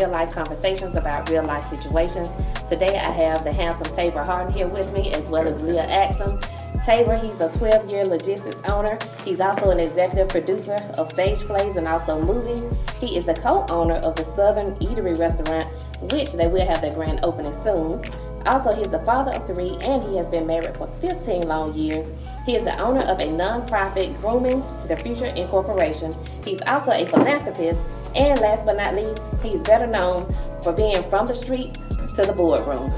real life conversations about real life situations. Today I have the handsome Taber Harden here with me, as well as Leigha Axom. Taber, he's a 12-year logistics owner. He's also an executive producer of stage plays and also movies. He is the co-owner of the Southern Eatery restaurant, which they will have their grand opening soon. Also, he's the father of 3, and he has been married for 15 long years. He is the owner of a non-profit, Grooming the Future Incorporation. He's also a philanthropist, and last but not least, he's better known for being from the streets to the boardroom.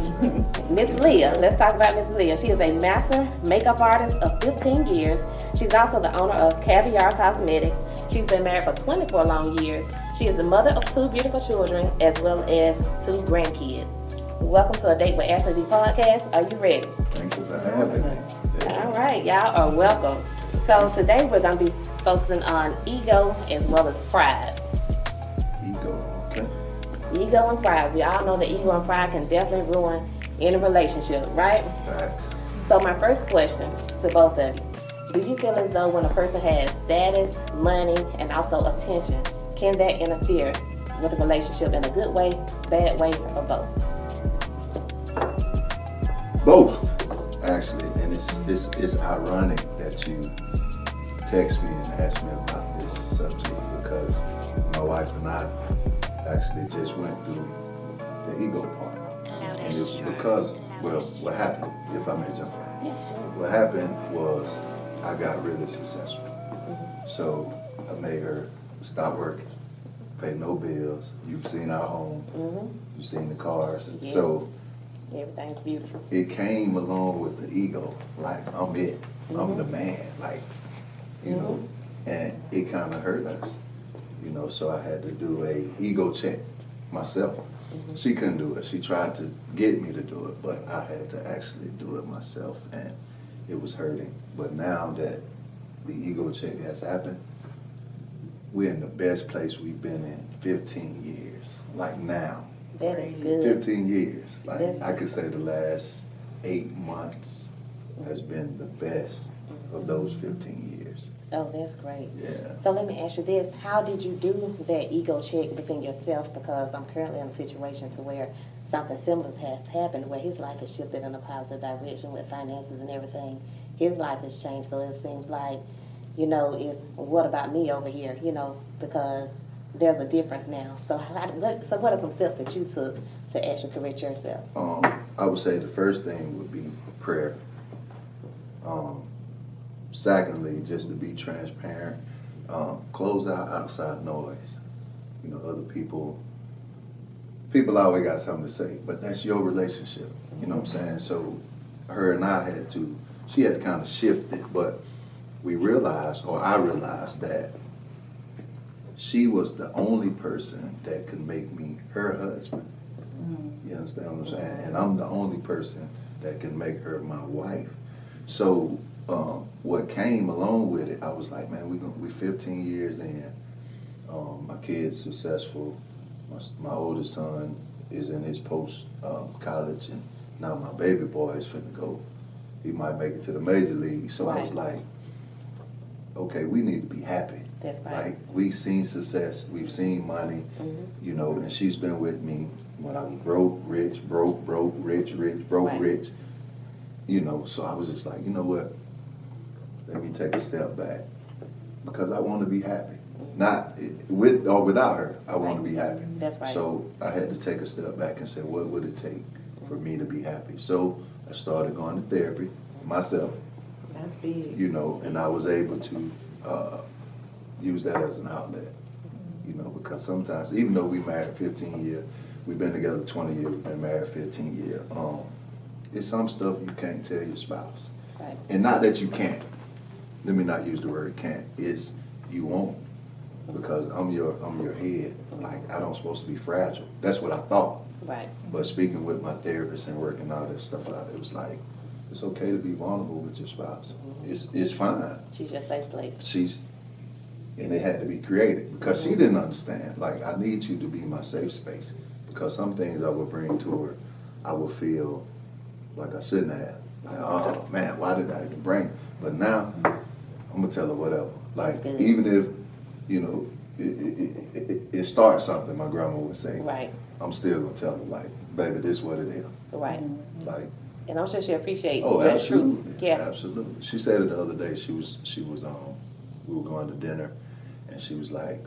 Miss Leigha, let's talk about Miss Leigha. She is a master makeup artist of 15 years. She's also the owner of Caviar Cosmetics. She's been married for 24 long years. She is the mother of 2 beautiful children, as well as 2 grandkids. Welcome to A Date with Ashley D podcast. Are you ready? Thank you for having me. All right, y'all are welcome. So today we're going to be focusing on ego as well as pride. Ego, okay. Ego and pride. We all know that ego and pride can definitely ruin any relationship, right? Facts. So my first question to both of you, do you feel as though when a person has status, money, and also attention, can that interfere with a relationship in a good way, bad way, or both? Both, actually, and it's ironic that you text me and ask me about this subject because my wife and I actually just went through the ego part. And it was because, well, what happened, if I may jump in, what happened was I got really successful. So I made her stop working, pay no bills. You've seen our home, you've seen the cars. Yes. So Everything's beautiful. it came along with the ego, like I'm it, I'm the man, like, you know, and it kind of hurt us, you know, so I had to do a ego check myself. She couldn't do it. She tried to get me to do it, but I had to actually do it myself, and it was hurting. But now that the ego check has happened, we're in the best place we've been in 15 years, like now. That is good. 15 years. Like That's I could say the last 8 months has been the best of those 15 years. Oh, that's great. Yeah. So let me ask you this. How did you do that ego check within yourself? Because I'm currently in a situation to where something similar has happened where his life has shifted in a positive direction with finances and everything. His life has changed, so it seems like, you know, it's what about me over here, you know, because there's a difference now. So what are some steps that you took to actually correct yourself? I would say the first thing would be prayer. Secondly, just to be transparent, close out outside noise. You know, other people always got something to say, but that's your relationship. You know what I'm saying? So her and I she had to kind of shift it, but we realized, or I realized, that she was the only person that could make me her husband. You understand what I'm saying? And I'm the only person that can make her my wife. So what came along with it, I was like, man, we 15 years in. My kid's successful. My oldest son is in his post college, and now my baby boy is finna go. He might make it to the major league. So I was like, okay, we need to be happy. That's right. Like, we've seen success, we've seen money, you know, and she's been with me when I was broke, rich, broke, rich, broke, rich, you know, so I was just like, you know what, let me take a step back, because I want to be happy. Not with or without her, I want to be happy. That's right. So I had to take a step back and say, what would it take for me to be happy? So I started going to therapy myself. That's big. You know, and I was able to use that as an outlet, you know, because sometimes, even though we married 15 years, we've been together 20 years, we've been married 15 years, it's some stuff you can't tell your spouse. Right. And not that you can't, let me not use the word can't, it's you won't, because I'm your head, like I don't supposed to be fragile. That's what I thought. Right. But speaking with my therapist and working all this stuff out, it was like, it's okay to be vulnerable with your spouse. It's fine. She's your safe place. And it had to be created because she didn't understand. Like, I need you to be my safe space, because some things I would bring to her, I would feel like I shouldn't have. Like, oh man, why did I even bring it? But now, I'm gonna tell her whatever. Like, even if, you know, it starts something. My grandma would say, Right. I'm still gonna tell her, like, baby, this what it is. Right. Like, And I'm sure she appreciates oh, your absolutely, truth. Yeah. absolutely. She said it the other day. She was we were going to dinner, and she was like,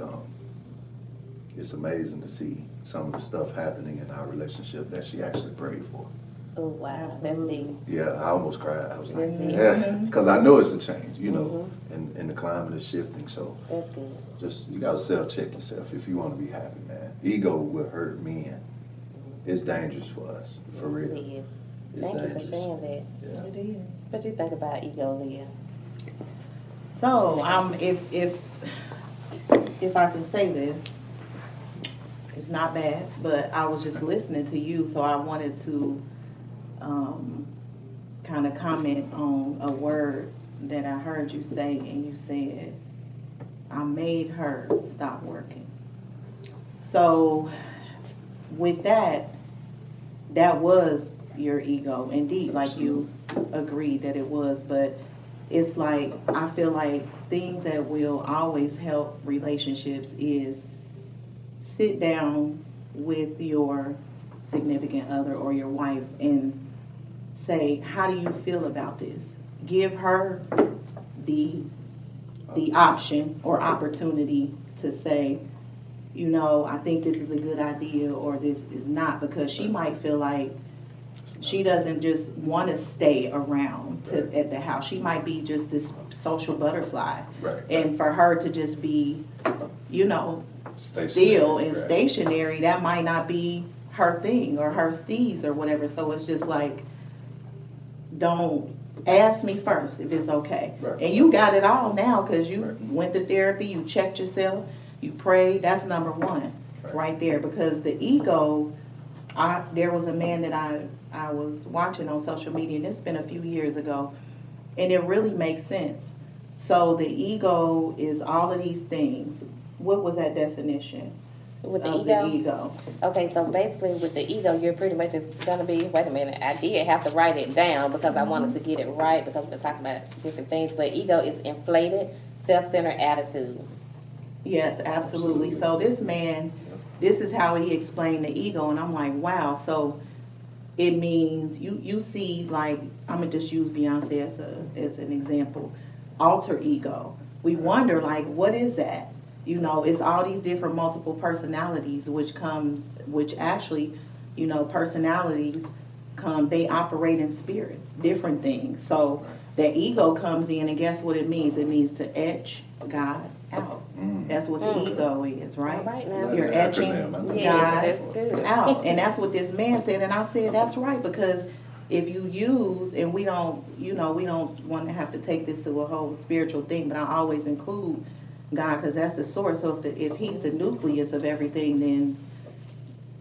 it's amazing to see some of the stuff happening in our relationship that she actually prayed for. Oh wow, that's deep. Yeah, I almost cried. I was like, That's yeah, because I know it's a change, you know, and the climate is shifting. So That's good. just, you got to self-check yourself if you want to be happy, man. Ego will hurt men. It's dangerous for us, for real. It is. It's Thank you dangerous. for sharing that. Yeah. It is. What you think about ego, Leah? So, if I can say this, it's not bad, but I was just listening to you, so I wanted to kind of comment on a word that I heard you say, and you said, I made her stop working. So, with that was your ego, indeed, like you agreed that it was, but it's like, I feel like things that will always help relationships is sit down with your significant other or your wife and say, how do you feel about this? Give her the option or opportunity to say, you know, I think this is a good idea or this is not, because she might feel like she doesn't just want to stay around at the house. She might be just this social butterfly. Right. And for her to just be, you know, Stationary, still and right. stationary, that might not be her thing or her steez or whatever. So it's just like, don't ask me first if it's okay. Right. And you got it all now because you Right. went to therapy, you checked yourself, you prayed. That's number one right there, because the ego, there was a man that I was watching on social media, and it's been a few years ago, and it really makes sense. So the ego is all of these things. What was that definition With the of ego? the ego? Okay, so basically with the ego, you're pretty much just gonna be, wait a minute, I did have to write it down because I wanted to get it right because we're talking about different things, but ego is inflated, self-centered attitude. Yes, absolutely. So this man, this is how he explained the ego, and I'm like, wow. So it means you see, like, I'm gonna just use Beyonce as an example, alter ego. We wonder, like, what is that? You know, it's all these different multiple personalities, which actually, you know, personalities they operate in spirits, different things. So the ego comes in, and guess what it means? It means to etch God out. That's what the ego is, right? All right now. You're etching Yes, God that's good. out. And that's what this man said, and I said, that's right, because if you use, and we don't want to have to take this to a whole spiritual thing, but I always include God, because that's the source. So if he's the nucleus of everything,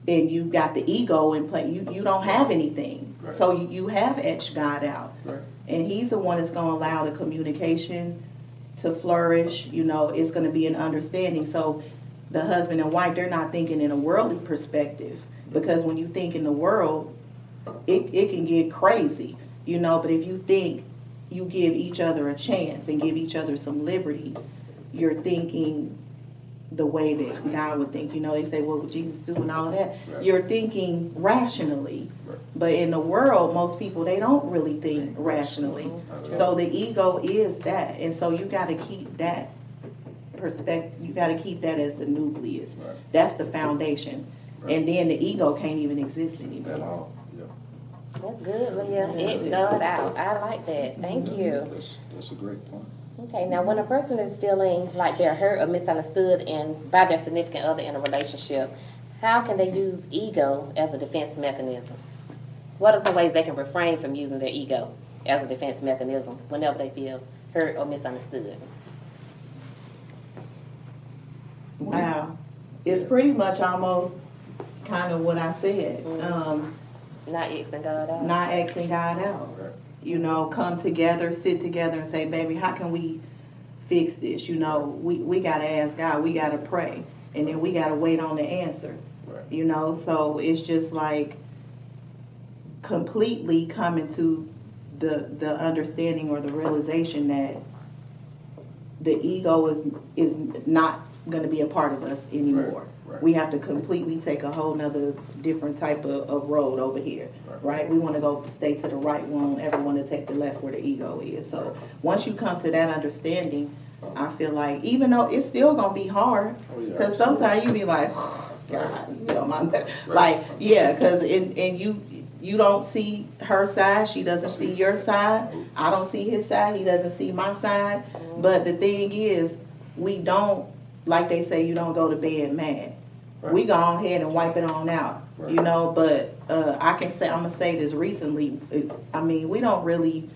then you got the ego in play. You don't have anything. Right. So you have etched God out. Right. And he's the one that's going to allow the communication to flourish. You know, it's going to be an understanding. So the husband and wife, they're not thinking in a worldly perspective, because when you think in the world, it can get crazy, you know. But if you think, you give each other a chance and give each other some liberty, you're thinking the way that God would think. You know, they say, what would Jesus do and all of that? Right. You're thinking rationally. Right. But in the world, most people, they don't really think rationally. So the ego is that. And so you got to keep that perspective. You got to keep that as the nucleus. Right. That's the foundation. Right. And then the ego can't even exist At anymore. all. Yeah. That's good, Leah. It's done out. I like that. Thank you. That's a great point. Okay, now when a person is feeling like they're hurt or misunderstood by their significant other in a relationship, how can they use ego as a defense mechanism? What are some ways they can refrain from using their ego as a defense mechanism whenever they feel hurt or misunderstood? Wow. It's pretty much almost kind of what I said. Not asking God out. Not asking God out. Right. You know, come together, sit together and say, baby, how can we fix this? You know, we got to ask God, we got to pray, and then we got to wait on the answer. Right. You know, so it's just like completely coming to the understanding or the realization that the ego is not going to be a part of us anymore. Right. We have to completely take a whole nother different type of road over here, right? We want to go stay to the right, we don't ever want to take the left where the ego is. So once you come to that understanding, I feel like even though it's still going to be hard, because sometimes you be like, God, you know, like, yeah, because and you don't see her side, she doesn't see your side, I don't see his side, he doesn't see my side. But the thing is, we don't, like they say, you don't go to bed mad. We go on ahead and wipe it on out, you know. But I'm gonna say this recently. I mean, we don't really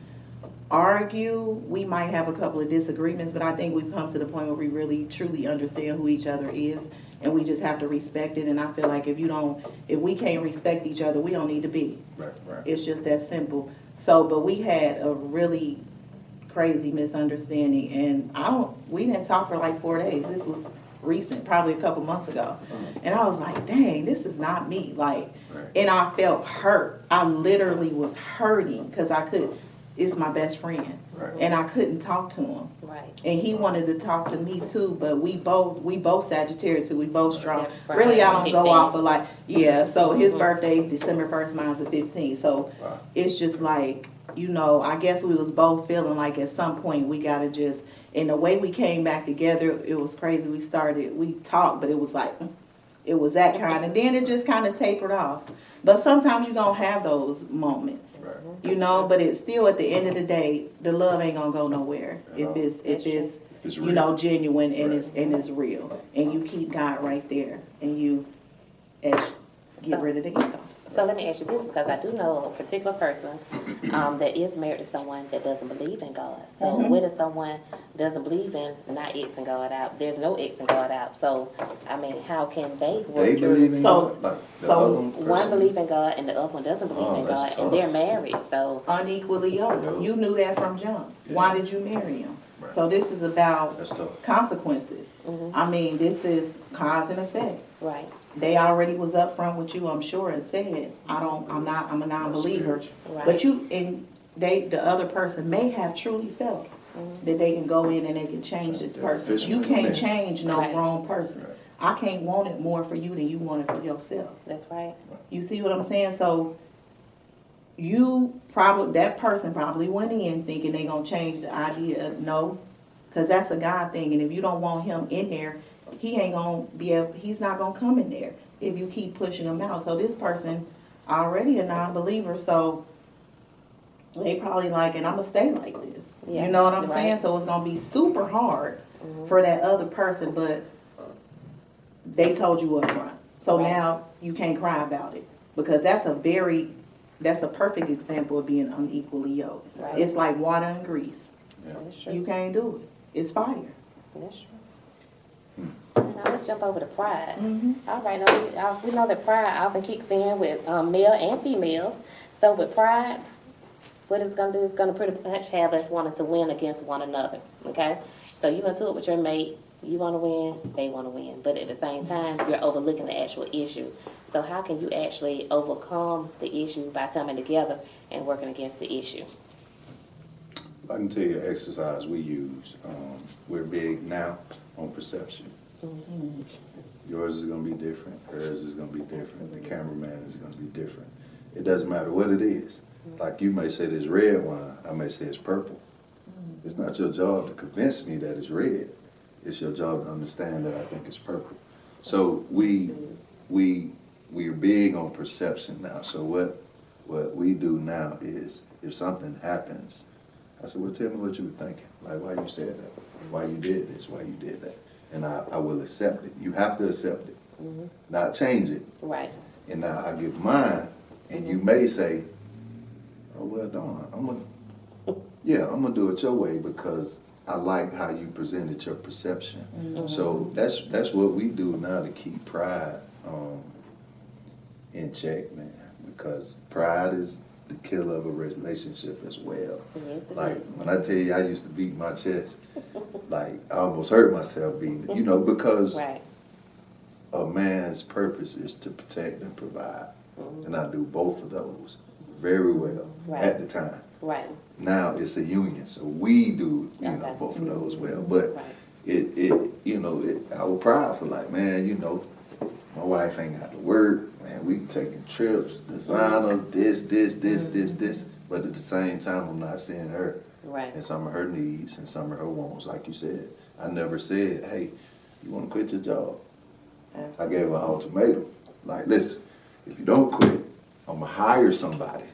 argue. We might have a couple of disagreements, but I think we've come to the point where we really truly understand who each other is, and we just have to respect it. And I feel like if we can't respect each other, we don't need to be. Right. It's just that simple. So, but we had a really crazy misunderstanding, and we didn't talk for like 4 days. This was recent, probably a couple months ago. And I was like, dang, this is not me. Like, and I felt hurt. I literally was hurting because it's my best friend. And I couldn't talk to him. And he wanted to talk to me too, but we both Sagittarius, so we both strong. Really, I don't go off of like, so his birthday, December 1st, mine's the 15th. So it's just like, you know, I guess we was both feeling like at some point we gotta just, and the way we came back together, it was crazy. We talked, but it was like, it was that kind, and then it just kind of tapered off. But sometimes you don't have those moments, you know. But it's still, at the end of the day, the love ain't gonna go nowhere if it's you know, genuine and it's real, and you keep God right there, and you get rid of the ego. So let me ask you this, because I do know a particular person that is married to someone that doesn't believe in God. So what if someone doesn't believe in not Xing God out? There's no Xing God out. So, I mean, how can they work They through? believe in God? Like One believes in God and the other one doesn't believe in God, and they're married. So unequally yoked. You knew that from jump. Why did you marry him? So this is about consequences. I mean, this is cause and effect. Right. They already was up front with you, I'm sure, and said, I'm a non-believer. Right. But the other person may have truly felt that they can go in and they can change this person. You can't change no grown person. I can't want it more for you than you want it for yourself. That's right. You see what I'm saying? So that person probably went in thinking they gonna change the idea. No, because that's a God thing, and if you don't want him in there, he's not gonna come in there if you keep pushing him out. So this person already a non-believer, so they probably like, and I'm gonna stay like this. You know what I'm saying? So it's gonna be super hard for that other person, but they told you up front. So now you can't cry about it, because that's a perfect example of being unequally yoked. It's like water and grease. You can't do it. It's fire. That's true. Now let's jump over to pride. All right, now we know that pride often kicks in with male and females. So with pride, what it's going to do is going to pretty much have us wanting to win against one another, okay? So you into it with your mate, you want to win, they want to win. But at the same time, you're overlooking the actual issue. So how can you actually overcome the issue by coming together and working against the issue? I can tell you an exercise we use. We're big now on perception. Yours is going to be different. Hers is going to be different. The cameraman is going to be different. It doesn't matter what it is. Like you may say this red wine, I may say it's purple. It's not your job to convince me that it's red. It's your job to understand that I think it's purple. So we are big on perception now. So what we do now is, if something happens, I said, well, tell me what you were thinking. Like, why you said that? Why you did this? Why you did that? And I will accept it. You have to accept it, not change it. Right. And now I give mine, and you may say, oh, well, Dawn, I'm gonna do it your way because I like how you presented your perception. So that's what we do now to keep pride in check, man, because pride is the killer of a relationship as well. Yes, like when I tell you I used to beat my chest, like I almost hurt myself beating it, because a man's purpose is to protect and provide. And I do both of those very well at the time. Right. Now it's a union, so we do both of those well. But I was prideful, like, man, my wife ain't got to work, man, we taking trips, designers, this. But at the same time, I'm not seeing her. Right. And some of her needs and some of her wants, like you said. I never said, hey, you want to quit your job? Absolutely. I gave her an ultimatum. Like, listen, if you don't quit, I'm going to hire somebody.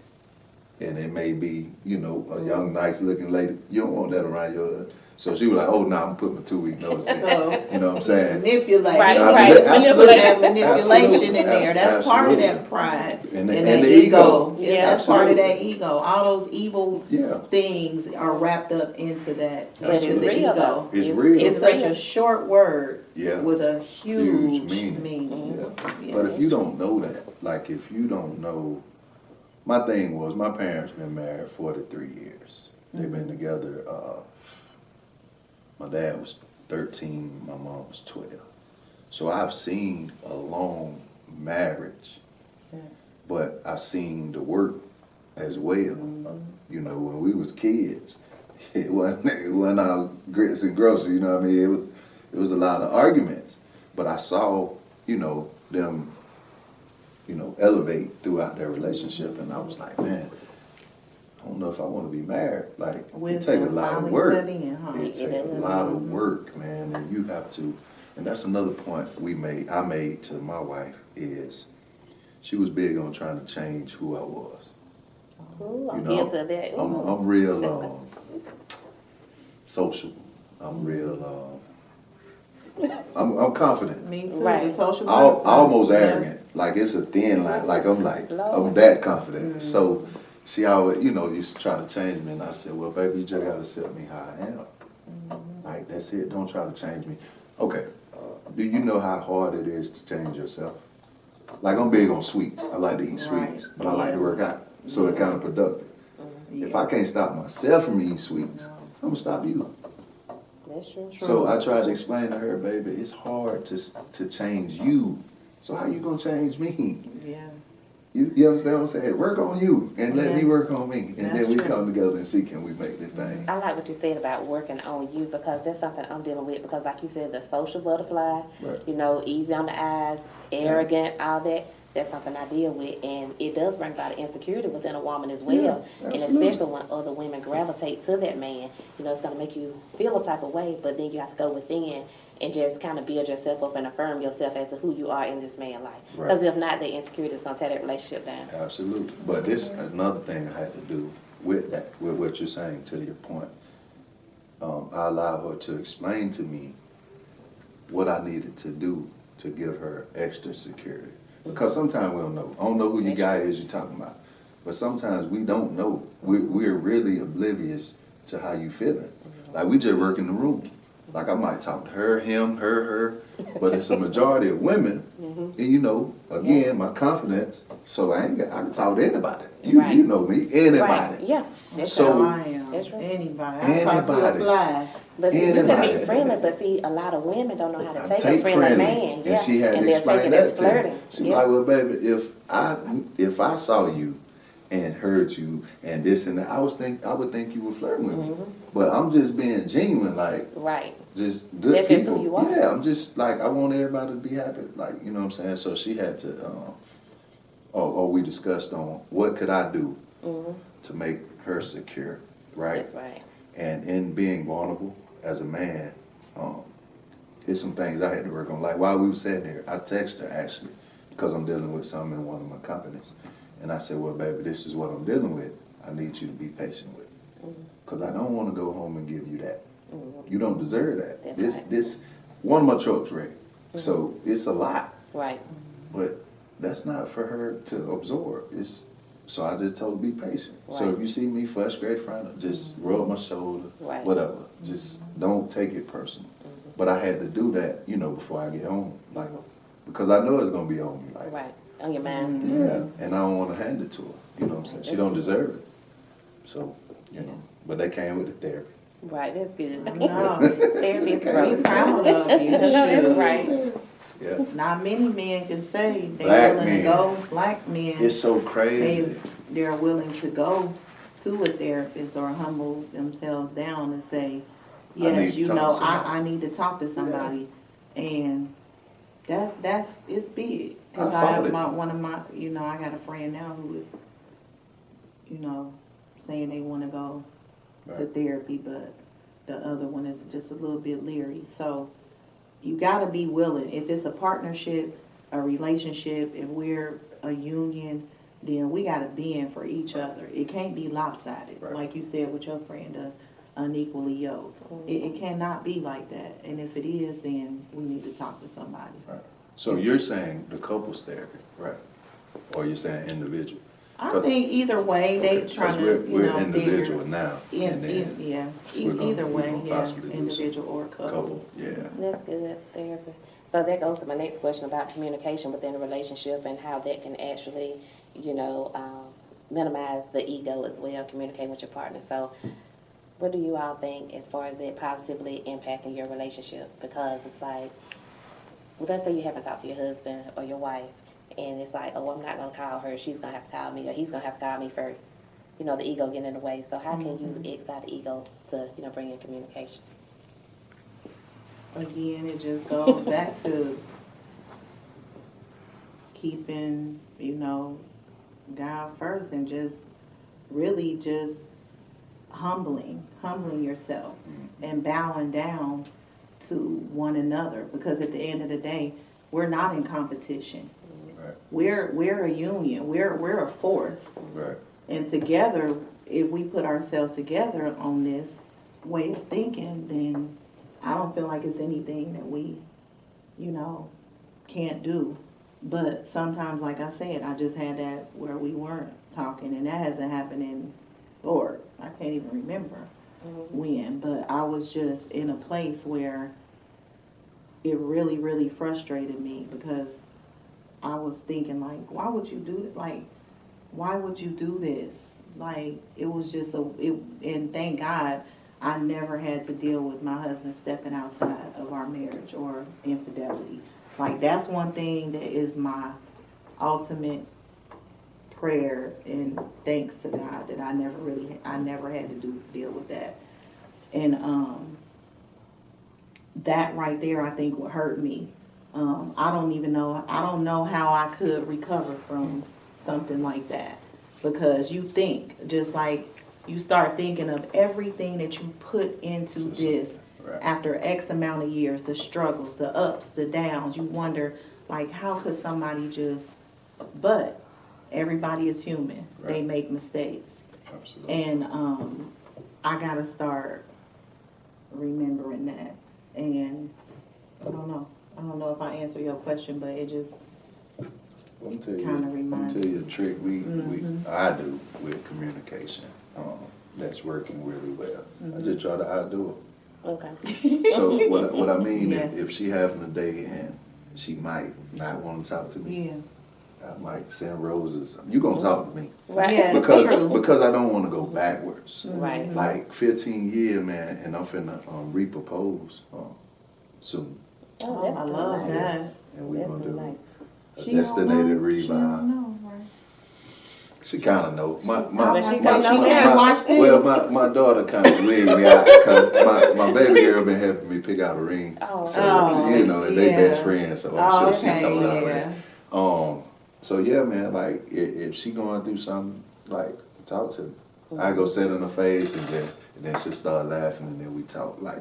And it may be, a young, nice looking lady. You don't want that around your. So she was like, oh, no, I'm putting my 2-week notice in. So, You know what I'm saying? manipulate. Right, Put that manipulation Absolutely. in there. That's part of Absolutely. that pride. And that the ego. Yeah. That's part of that Absolutely. ego. All those evil Yeah. things are wrapped up into that. But it's Into the real, ego. though. It's real. It's such a short word Yeah. with a huge meaning. meaning. Yeah. Yeah. But if you don't know that, like if you don't know, my thing was my parents been married 43 years. They've been together, my dad was 13, my mom was 12. So I've seen a long marriage, but I've seen the work as well. When we was kids, it wasn't all grits and groceries, you know what I mean? It was a lot of arguments, but I saw, them, elevate throughout their relationship, and I was like, man, I don't know if I want to be married. Like, it take a lot of work. It take a lot of work, man, and you have to, and that's another point I made to my wife is, she was big on trying to change who I was. Ooh, I'm guilty of that. I'm real social. I'm real. I'm confident. Me too. Right. The social Almost butterfly. arrogant. Like it's a thin line. Like I'm Lord. that confident. So she always, used to try to change me, and I said, well, baby, you just gotta accept me how I am. Like that's it. Don't try to change me. Okay. Do you know how hard it is to change yourself? Like I'm big on sweets. I like to eat sweets, but I like to work out. So it's kind of productive. If I can't stop myself from eating sweets, I'm gonna stop you. That's true. So I tried to explain to her, baby, it's hard to change you. So how you gonna change me? Yeah. You understand what I'm saying? Work on you and let Yeah. me work on me. And That's then we true. come together and see can we make this thing. I like what you said about working on you because that's something I'm dealing with because like you said, the social butterfly, Right. Easy on the eyes, arrogant, all that. That's something I deal with, and it does bring about insecurity within a woman as well. Yeah, And absolutely. especially when other women gravitate to that man, it's going to make you feel a type of way, but then you have to go within and just kind of build yourself up and affirm yourself as to who you are in this man's life. Right. Because if not, the insecurity is going to tear that relationship down. Absolutely. But this another thing I had to do with that, with what you're saying to your point. I allowed her to explain to me what I needed to do to give her extra security. Because sometimes we don't know. I don't know who your guy is you're talking about. But sometimes we don't know. We're really oblivious to how you feeling. Like we just work in the room. Like I might talk to her, him, her, but it's a majority of women. And again, my confidence. So I can talk to anybody. You know me, anybody. Right. Yeah. That's So- true. I am. That's right. Anybody. I talk to a Anybody. fly. But see, you can Anybody. be friendly, but see, a lot of women don't know how to I take a friendly man. And she had to they'll take explain it that as to me. flirting. She was like, well, baby, if I saw you and heard you and this and that, I would think you were flirting with me. But I'm just being genuine, like Right. just good That's people. just who you are. Yeah, I'm just like I want everybody to be happy. Like, you know what I'm saying? So she had to or we discussed on what could I do to make her secure, right? That's right. And in being vulnerable as a man, there's some things I had to work on. Like while we were sitting there, I texted her actually, because I'm dealing with something in one of my companies. And I said, well, baby, this is what I'm dealing with. I need you to be patient with it. Because I don't want to go home and give you that. You don't deserve that. That's This one of my trucks wrecked. So it's a lot. Right. But that's not for her to absorb. So I just told her, be patient. So Right. if you see me frustrated, friend, just rub my shoulder, Right. whatever. Just don't take it personal. But I had to do that, before I get home. Like, because I know it's going to be on me. Like, Right. On your mind. yeah. And I don't want to hand it to her. You know what I'm saying? She don't deserve it. So, but they came with the therapy. Right. That's good. No. Therapy is Be growth. proud of you. That's Shoot. right. Yeah. Not many men can say they're Black willing men. to go. Black men. It's so crazy. They're willing to go to a therapist or humble themselves down and say, yes, to you talk know, to somebody. I need to talk to somebody, and that's it's big. Cause I I fought have it. one of my, you know, I got a friend now who is, you know, saying they want to go to Right. therapy, but the other one is just a little bit leery. So you got to be willing. If it's a partnership, a relationship, if we're a union, then we got to bend for each other. It can't be lopsided, Right. like you said with your friend, unequally yoked. It cannot be like that. And if it is, then we need to talk to somebody. Right. So you're saying the couples therapy, right? Or you're saying individual? I think either way, they Okay, trying 'cause to, you we're know, individual figure. now, and then Yeah, we're gonna- either we're way, gonna yeah, possibly do some individual or couple, couples. yeah. That's good, therapy. So that goes to my next question about communication within a relationship and how that can actually, you know, minimize the ego as well, communicating with your partner. So what do you all think as far as it positively impacting your relationship? Because it's like, well, let's say you haven't talked to your husband or your wife, and it's like, oh, I'm not going to call her. She's going to have to call me, or he's going to have to call me first. You know, the ego getting in the way. So how can you exit the ego to, you know, bring in communication? Again, it just goes back to keeping, you know, God first and just really just humbling yourself and bowing down to one another, because at the end of the day, we're not in competition. Right. We're a union. We're a force. Right. And together, if we put ourselves together on this way of thinking, then I don't feel like it's anything that we, you know, can't do. But sometimes, like I said, I just had that where we weren't talking, and that hasn't happened in, Lord, I can't even remember when, but I was just in a place where it really, really frustrated me, because I was thinking, like, why would you do it? Like, why would you do this? Like, it was just and thank God I never had to deal with my husband stepping outside of our marriage or infidelity. Like, that's one thing that is my ultimate prayer and thanks to God that I never had to deal with that. And that right there, I think, would hurt me. I don't know how I could recover from something like that, because you think, just like you start thinking of everything that you put into this. Right. After X amount of years, the struggles, the ups, the downs, you wonder, like, how could somebody but everybody is human. Right. They make mistakes. Absolutely. And I gotta start remembering that. And I don't know if I answer your question, but it just Well, I'm tell kinda remind you a trick I do with Mm-hmm. communication. That's working really well. I just try to outdo it. Okay. So what I mean, Yeah. if she having a day and she might not want to talk to me, Yeah. I might send roses. You gonna talk to me Right. Yeah, because true. because I don't want to go backwards. Right. Like 15 years, man, and I'm finna repropose soon, Oh, that's I really love nice. that. and we're That's gonna really do nice. a She don't destinated know. She don't rebound. know, right? She kind of know. But she can't know she now. can't watch this. Well, my daughter kind of weighed me out because my baby girl been helping me pick out a ring. Oh. So, Oh, you know, and they yeah. best friends, so I'm Oh, sure she okay, told her yeah. already. So yeah, man, like if she going through something, like talk to me. I go sit in her face and then she'll start laughing and then we talk, like,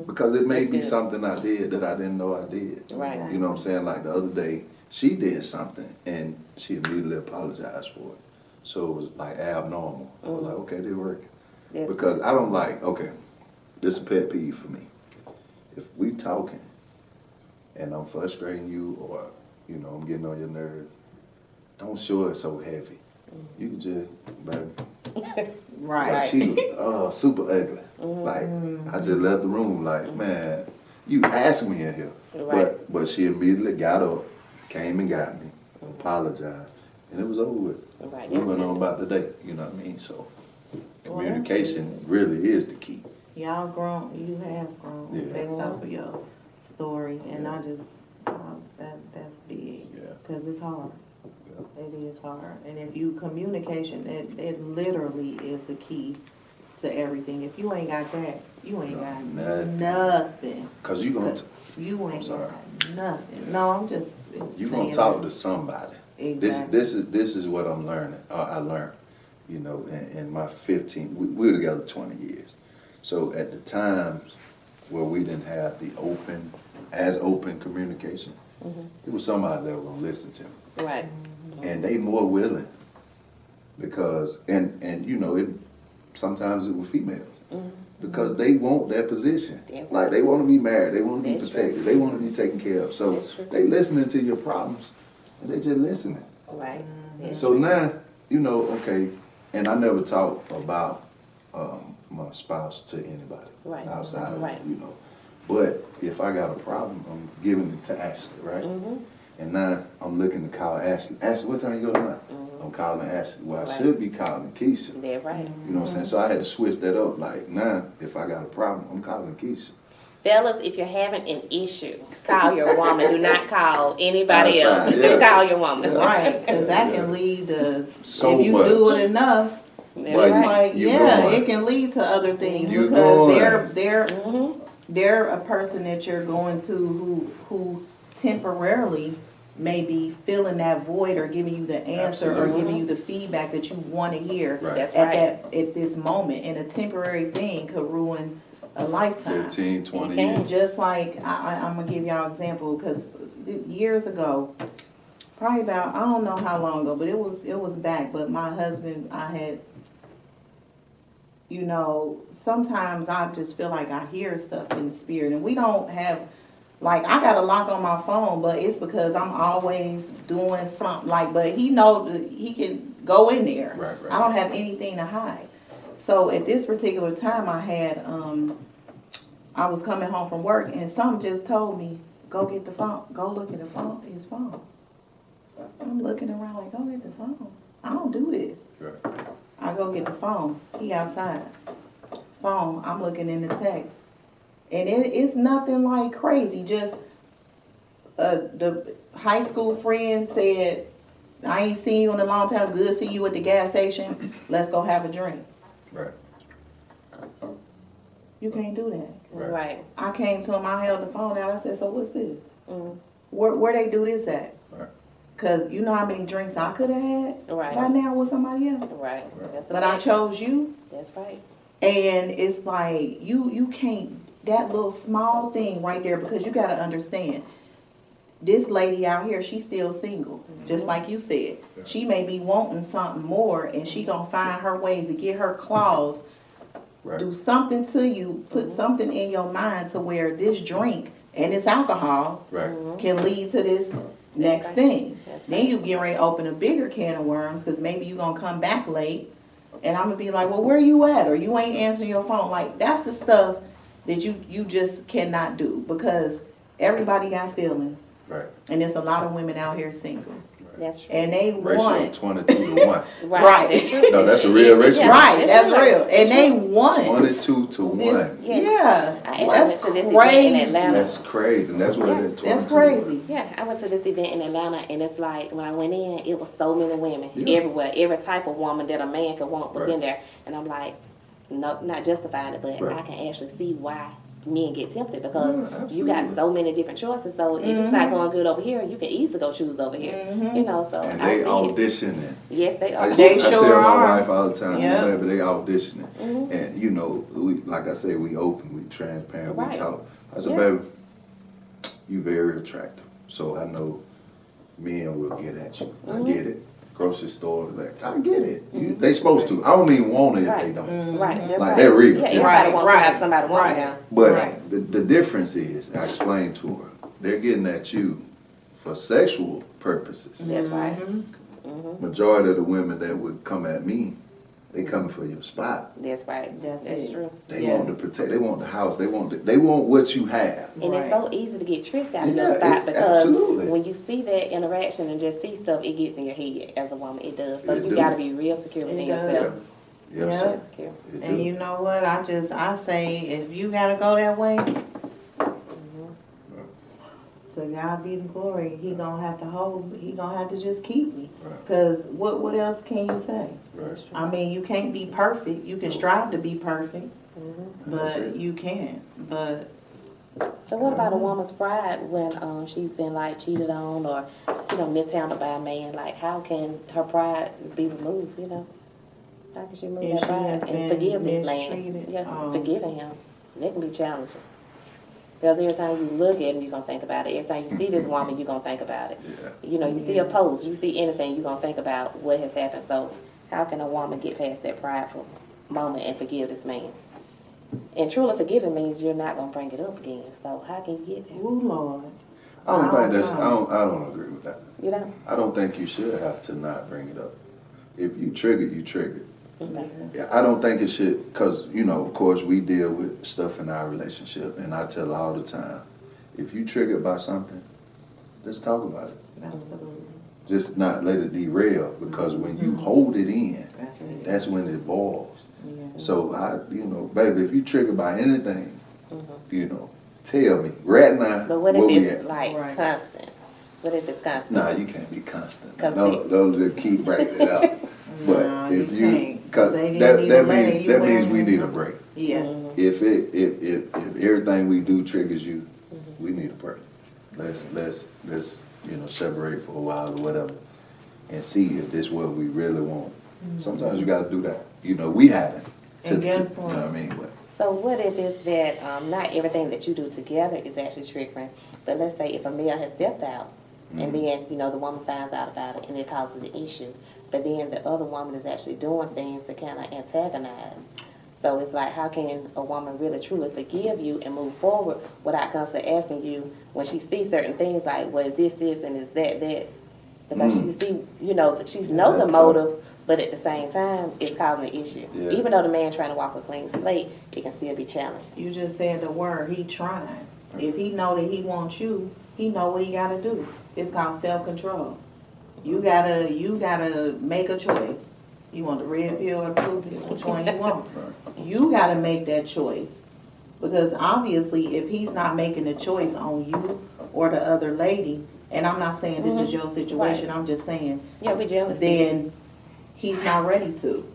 because it may That's be good. something I did that I didn't know I did. Right. You know what I'm saying? Like the other day, she did something and she immediately apologized for it. So it was like abnormal. I was like, okay, they're working. That's Because I don't like, okay, this is a pet peeve for me. If we talking and I'm frustrating you or, you know, I'm getting on your nerves, don't show it so heavy. You can just, baby, Right. like she super ugly. Like I just left the room like, man, you asked me in here. Right. But she immediately got up, came and got me, apologized, and it was over with. Right. We That's went good. on about the day, you know what I mean? So Well, communication really is the key. Y'all grown, you have grown Yeah. based off of your story, and Yeah. I just, that's big, Yeah. because it's hard. Yeah. It is hard, and if you communication, it literally is the key to everything. If you ain't got that, you ain't got Nothing. nothing. Cause you gonna, You ain't sorry. got nothing. No, I'm just you saying gonna talk that. to somebody. Exactly. This is what I'm learning, I learned, you know, in my 15, we were together 20 years. So at the times where we didn't have the open communication, it was somebody that was gonna listen to me. Right. And they more willing because, and you know, sometimes it was females. Because they want that position. Yeah. Like they want to be married, they want to be That's protected, true. they want to be taken care of. So That's true. they listening to your problems and they just listening. Right. So now, you know, okay, and I never talk about my spouse to anybody Right. outside, Right. you know. But if I got a problem, I'm giving it to Ashley, right? And now I'm looking to call Ashley. Ashley, what time you go tonight? I'm calling Ashley. Well, I Right. should be calling Keisha. They're right. You know what I'm saying? So I had to switch that up. Like now, if I got a problem, I'm calling Keisha. Fellas, if you're having an issue, call your woman. Do not call anybody Outside, else. yeah. Just call your woman. Yeah. Right, because that Yeah. can lead to, So if you much. do it enough, That's it's But right. like, you yeah, going. it can lead to other things You because going. they're a person that you're going to who temporarily may be filling that void or giving you the answer or Absolutely. giving you the feedback that you want to hear Right. That's at right. at this moment. And a temporary thing could ruin a lifetime. 15, 20 Okay. years. Just like I'm gonna give y'all an example because years ago, probably about I don't know how long ago, but it was back. But my husband, I had, you know, sometimes I just feel like I hear stuff in the spirit, and we don't have. Like, I got a lock on my phone, but it's because I'm always doing something. Like, but he know that he can go in there. Right. I don't have anything to hide. So at this particular time, I was coming home from work, and something just told me, go get the phone. Go look at his phone. I'm looking around like, go get the phone. I don't do this. Right. I go get the phone. He outside. Phone. I'm looking in the text. And it's nothing like crazy. Just the high school friend said, I ain't seen you in a long time. Good to see you at the gas station. Let's go have a drink. Right. You can't do that. Right. I came to him. I held the phone out. I said, so what's this? Mm. Where they do this at? Right. Because you know how many drinks I could have had Right. by now with somebody else. Right. That's a But I fact. chose you. That's right. And it's like, you can't, that little small thing right there, because you got to understand, this lady out here, she's still single, just like you said. She may be wanting something more, and she gonna find her ways to get her claws, Right. do something to you, put something in your mind to where this drink and this alcohol Right. can lead to this next right. thing. That's Then right. you get ready to open a bigger can of worms, because maybe you gonna come back late, and I'm gonna be like, well, where you at? Or you ain't answering your phone. Like, that's the stuff that you just cannot do, because everybody got feelings, Right. and there's a lot of women out here single, That's true. and they Ratio want 22 to 1. Right. That's true. No, that's a real ratio. Yeah. right. That's true. real, and they want 22 to 1. this. Yes. Yeah, I actually that's went to this event in crazy. Atlanta. That's crazy. And that's what Yeah. it is. 22 That's to 1. crazy. Yeah, I went to this event in Atlanta, and it's like when I went in, it was so many women Yeah. everywhere. Every type of woman that a man could want was Right. in there, and I'm like, no, not justifying it, but Right. I can actually see why men get tempted, because Yeah, you got absolutely. so many different choices. So if it's not going good over here, you can easily go choose over here. You know, so And I they see it. auditioning. Yes, they are. I They tell sure my are. wife all the time, Yep. so baby, they auditioning. And you know, we, like I say, we open, we transparent, Right. we talk. I said, Yeah. baby, you very attractive. So I know men will get at you. I get it. Grocery store, like, I get it. They supposed to. I don't even want it if they Right. don't. Right, that's Like, right. they're real. Yeah, Yeah. everybody Right, wants right, to have somebody want right. now. But Right. the difference is, I explained to her, they're getting at you for sexual purposes. That's right. Majority of the women that would come at me, they coming for your spot. That's right. That's That's it. true. They Yeah. want to protect. They want the house. They want what you have. And it's Right. so easy to get tricked out of Yeah, your spot, because absolutely. when you see that interaction and just see stuff, it gets in your head as a woman. It does. So It you do. gotta be real secure within It does. yourself. Yes, Yeah. sir. Real secure. It And do. you know what? I say, if you gotta go that way, to God be the glory. He gonna have to just keep me. Right. Cause what else can you say? Right. I mean, you can't be perfect. You can strive to be perfect, That's but it. you can't. But So what about a woman's pride when she's been like cheated on or mishandled by a man? Like how can her pride be removed? How can she remove If that she has pride and been forgive this man? mistreated, Yeah, forgiving him. That can be challenging. Because every time you look at him, you're going to think about it. Every time you see this woman, you're going to think about it. Yeah. You see a post, you see anything, you're going to think about what has happened. So how can a woman get past that prideful moment and forgive this man? And truly forgiving means you're not going to bring it up again. So how can you get there? oh Lord, I don't think that's. know. I don't agree with that. You know? I don't think you should have to not bring it up. If you trigger, you trigger. Okay. Yeah, I don't think it should, because, of course, we deal with stuff in our relationship, and I tell all the time, if you triggered by something, let's talk about it. Absolutely. Just not let it derail, because when you hold it in, That's it. that's when it boils. Yeah. So baby, if you triggered by anything, tell me right now But what where if we it's at. like Right. constant? What if it's constant? Nah, you can't be constant. Cause Don't just keep breaking it up. But Nah, if you can't, because 'cause they that didn't even let you means we wear need it. a break. Yeah. If everything we do triggers you, we need a break. Let's separate for a while or whatever, and see if this is what we really want. Sometimes you got to do that. We haven't. And guess You know what? what I mean? But So what if it's that not everything that you do together is actually triggering, but let's say if a male has stepped out and then the woman finds out about it and it causes an issue, but then the other woman is actually doing things to kind of antagonize. So it's like, how can a woman really truly forgive you and move forward without constantly asking you when she sees certain things like, well, is this, and is that? Because she see, that she's know that's the motive, but at the same time, it's causing an issue. Yeah. Even though the man trying to walk a clean slate, it can still be challenging. You just said the word, he trying. If he know that he wants you, he know what he gotta do. It's called self-control. You gotta make a choice. You want the red pill or the blue pill? Which one you want? You gotta make that choice. Because obviously, if he's not making a choice on you or the other lady, and I'm not saying this is your situation, Right. I'm just saying, Yeah, we jealous. then he's not ready to.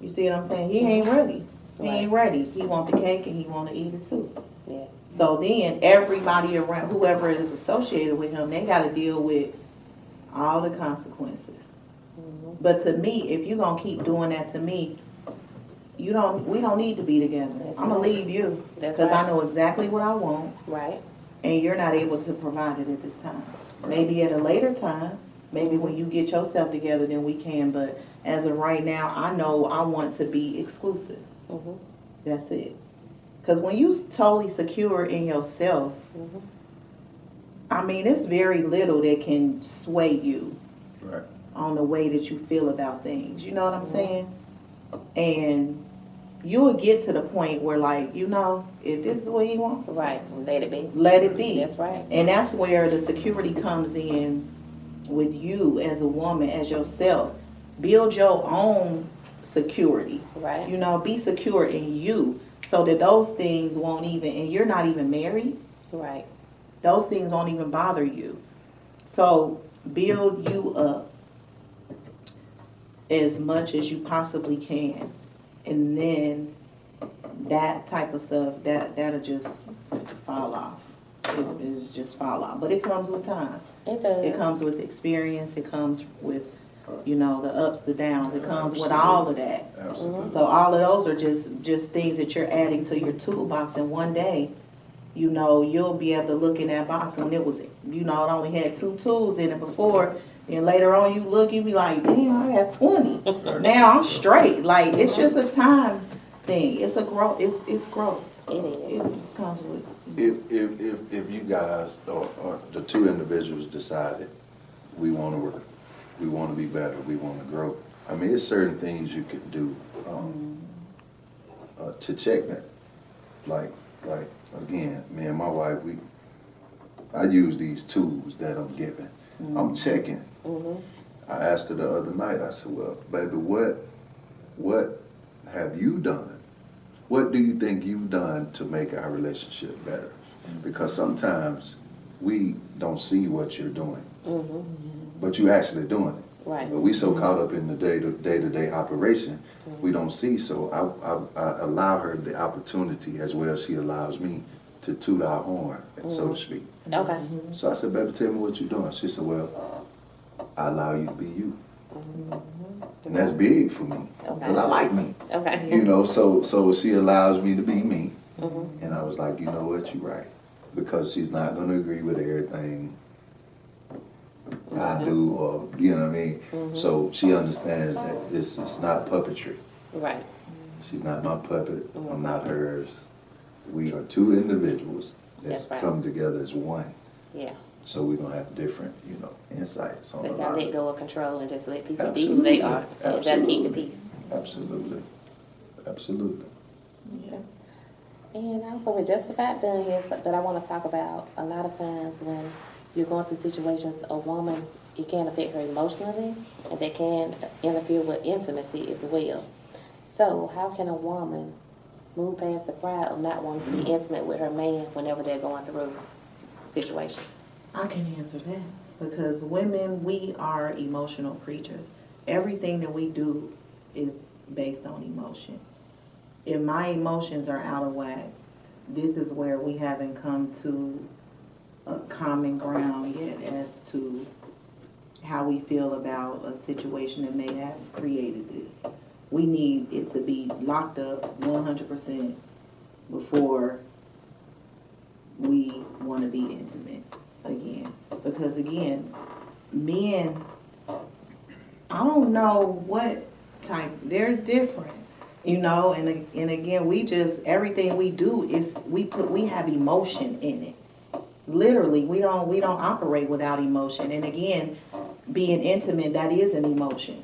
You see what I'm saying? He ain't ready. He ain't ready. He want the cake and he want to eat it too. Yes. So then everybody around, whoever is associated with him, they got to deal with all the consequences. But to me, if you're gonna keep doing that to me, we don't need to be together. That's I'm gonna right. leave you That's because right. I know exactly what I want, Right. and you're not able to provide it at this time. Maybe at a later time, maybe when you get yourself together, then we can. But as of right now, I know I want to be exclusive. That's it. Because when you totally secure in yourself, I mean, it's very little that can sway you right. on the way that you feel about things. You know what I'm saying? And you'll get to the point where, like, if this is what you want, Right. Let it be. let it be. That's right. And that's where the security comes in with you as a woman, as yourself. Build your own security. Right. Be secure in you so that those things won't even, and you're not even married, Right. those things won't even bother you. So build you up as much as you possibly can. And then that type of stuff, that'll just fall off. It'll just fall off. But it comes with time. It does. It comes with experience. It comes with, the ups, the downs. It comes with all of that. Absolutely. So all of those are just things that you're adding to your toolbox. And one day, you'll be able to look in that box when it was, it only had 2 tools in it before. And later on you be like, damn, I had 20. Now I'm straight. Like, it's just a time thing. It's a growth. It's growth. It is. It just comes with. If you guys or the 2 individuals decided we want to work, we want to be better, we want to grow. I mean, it's certain things you can do to check that. Like again, me and my wife, I use these tools that I'm given. I'm checking. I asked her the other night. I said, "Well, baby, what have you done? What do you think you've done to make our relationship better?" Because sometimes we don't see what you're doing, Mm-hmm. but you're actually doing it. Right. But we so caught up in the day-to-day operation, we don't see. So I allow her the opportunity, as well as she allows me, to toot our horn, so to speak. Okay. So I said, baby, tell me what you're doing. She said, well, I allow you to be you. And that's big for me, because I like me. Okay. You know, so she allows me to be me. And I was like, you know what, you're right. Because she's not going to agree with everything I do, or, you know what I mean? So she understands that it's not puppetry. Right. She's not my puppet. I'm not hers. We are two individuals that's That's right. come together as one. Yeah. So we're going to have different, insights on So a you lot gotta of let go of control and just let people be who Absolutely. they are. And that'll keep the peace. Absolutely. Absolutely. Yeah. And also, we're just about done here, but I want to talk about a lot of times when you're going through situations, a woman, it can affect her emotionally, and that can interfere with intimacy as well. So, how can a woman move past the pride of not wanting to be intimate with her man whenever they're going through situations? I can answer that because women, we are emotional creatures. Everything that we do is based on emotion. If my emotions are out of whack, this is where we haven't come to a common ground yet as to how we feel about a situation that may have created this. We need it to be locked up 100% before we want to be intimate again. Because again, men, I don't know what type, they're different. And again, we just, everything we do is, we have emotion in it. Literally, we don't operate without emotion. And again, being intimate, that is an emotion.